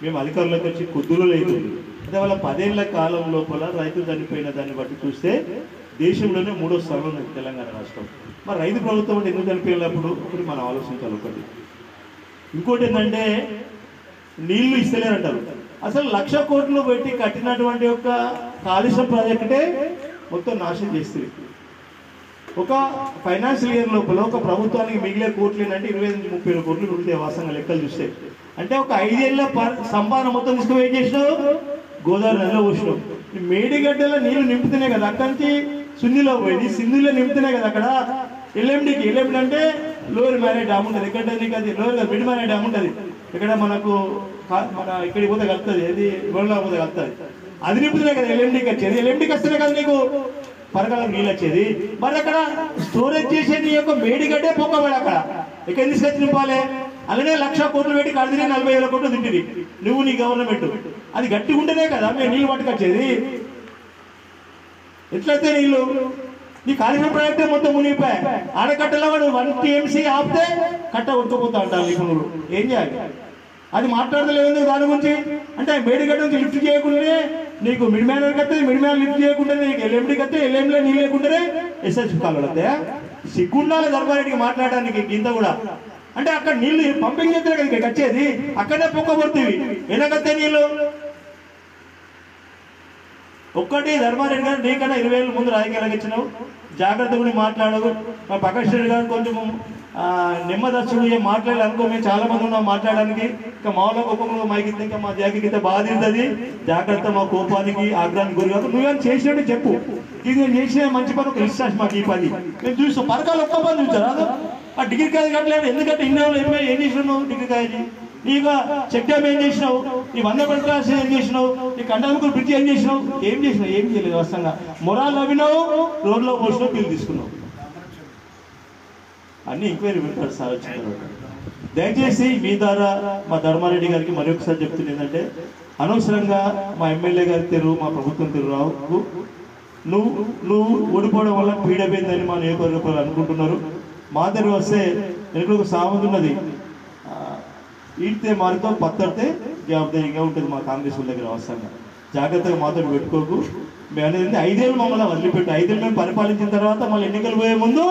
మేము అధికారులకు వచ్చి కొద్దులో లేదు. అంటే వాళ్ళ 10 ఏళ్ల కాలం లోపల రైతులు చనిపోయిన దాన్ని బట్టి చూస్తే దేశంలోనే 3వ స్థానంలో ఉంది తెలంగాణ రాష్ట్రం. మరి రైతు ప్రభుత్వం అంటే ఎందుకు చనిపోయినప్పుడు ఒకటి మనం ఆలోచించాలి. ఒకటి ఇంకోటి ఏంటంటే నీళ్లు ఇస్తలేరంటారు. అసలు 1,00,000 కోట్లు పెట్టి కట్టినటువంటి ఒక కాళేశ్వరం ప్రాజెక్టే మొత్తం నాశనం చేస్తుంది. ఒక ఫైనాన్షియల్ ఇయర్ లోపల ఒక ప్రభుత్వానికి మిగిలే కోట్లు ఏంటంటే 25-30 కోట్లు మిగిలితే వాస్తవంగా లెక్కలు చూస్తే. అంటే ఒక 5 ఏళ్ల సంపాదన మొత్తం తీసుకుని ఏం చేసినావు? గోదావరి నదిలో పోసినావు. మేడిగడ్డలో నీళ్లు నింపుతున్నాయి కదా, అక్కడి నుంచి సున్నిలో పోయింది, సింధులో నింపుతున్నాయి కదా అక్కడ. ఎల్ఎండి అంటే లోయర్ మ్యారేజ్ డ్యామ్ ఉంటుంది. ఎక్కడ నీకు అది లోయర్ మిడ్ మ్యారేజ్ డ్యామ్ ఉంటుంది. ఇక్కడ మనకు మన ఇక్కడికి పోతే కలుస్తుంది, ఏది గోల్లా పోతే కలుస్తుంది. అది నింపుతున్నాయి కదా ఎల్ఎండికి వచ్చేది. ఎల్ఎండికి వస్తేనే కదా నీకు పరకాలకు నీళ్ళు వచ్చేది. మరి అక్కడ స్టోరేజ్ చేసే నీ యొక్క మేడిగడ్డే పోకబడి అక్కడ ఎక్కడ తీసుకొచ్చి నింపాలి? అలానే 1,00,000 కోట్లు పెట్టి కడితే 40,000 కోట్లు తింటుంది నువ్వు నీ గవర్నమెంట్. అది గట్టిగా ఉంటేనే కదా మేము నీళ్ళు పట్టుకొచ్చేది. ఎట్లయితే నీళ్ళు నీ కాళేశ్వరం ప్రాజెక్టే మొత్తం మునిగిపోయాయి. ఆడకట్టలో వాడు 1 TMC ఆపితే కట్ట ఉడకపోతా ఉంటారు. నీకు నువ్వు ఏం చేయాలి? అది మాట్లాడలేదు దాని గురించి. అంటే మేడిగడ్డ నుంచి లిఫ్ట్ చేయకుండానే నీకు మిడ్ మ్యానర్ కట్టే, మిడ్ మ్యాన్ లిఫ్ట్ చేయకుండా నీకు ఎల్ఎండి కట్టే, ఎల్ఎండిలో నీళ్ళు లేకుండానే ఎస్ఎస్ కాలు వస్తాయా? సిగ్గుండాలి ధర్మారెడ్డికి మాట్లాడడానికి ఇంత కూడా. అంటే అక్కడ నీళ్లు పంపింగ్ చేస్తే కదా ఇక్కడికి వచ్చేది, అక్కడనే పొక్కబడుతుంది. ఎనగత్తే నీళ్ళు ఒక్కటి ధర్మారెడ్డి గారు నీకన్నా 20 ఏళ్ళ ముందు రాజకీయాలకు ఇచ్చినావు, జాగ్రత్త గురించి మాట్లాడవు. మా ప్రకాష్ రెడ్డి గారు కొంచెం నెమ్మదస్తుడు ఏం మాట్లాడాలి అనుకో. మేము చాలా మంది ఉన్నాం మాట్లాడడానికి. ఇంకా మామూలుగా కోపంలో మైకితే ఇంకా మా జాగ్రత్త బాధ తింటుంది. జాగ్రత్త మా కోపానికి ఆగ్రహానికి గురి కాదు. నువ్వేం చేసినట్టు చెప్పు, ఇది నేను చేసిన మంచి పని ఒక లిస్ట్ మాకు ఈ 10 మేము చూస్తాం. పరకాలు ఒక్క పని చూస్తారా? ఆ డిగ్రీ కాదు కట్టలేదు. ఎందుకంటే ఇన్ని ఏం చేసినావు? డిగ్రీ కాదు నీకు చెక్ డ్యామ్ ఏం చేసినావు? నీ 100 క్లాస్ ఏం చేసినావు? నీ కండముకులు బ్రిడ్జ్ ఏం చేసినావు? ఏం చేసినావు? ఏం చేయలేదు. వాస్తవంగా మొరాలు నవ్వినావు, రోడ్లో పోసినావు, బిల్లు తీసుకున్నావు. అన్ని ఎంక్వైరీ పెడతాడు సార్ వచ్చిన తర్వాత. దయచేసి మీ ద్వారా మా ధర్మారెడ్డి గారికి మరొకసారి చెప్తుంది ఏంటంటే, అనవసరంగా మా ఎమ్మెల్యే గారి తెరు, మా ప్రభుత్వం తెరు రావు. నువ్వు ఓడిపోవడం వల్ల పీడపోయిందని మా నియోజకవర్గం అనుకుంటున్నారు. మా తెరు వస్తే వెనుక ఒక సామెత ఉన్నది, ఈడితే మారితో పత్తడితే జవాబుదారీగా ఉంటుంది మా కాంగ్రెస్ వాళ్ళ దగ్గర. అవసరంగా జాగ్రత్తగా మాతో పెట్టుకోకు. మేము అనేది 5 ఏళ్ళు మమ్మల్ని వదిలిపెట్టు. 5 ఏళ్ళు మేము పరిపాలించిన తర్వాత మళ్ళీ ఎన్నికలు పోయే ముందు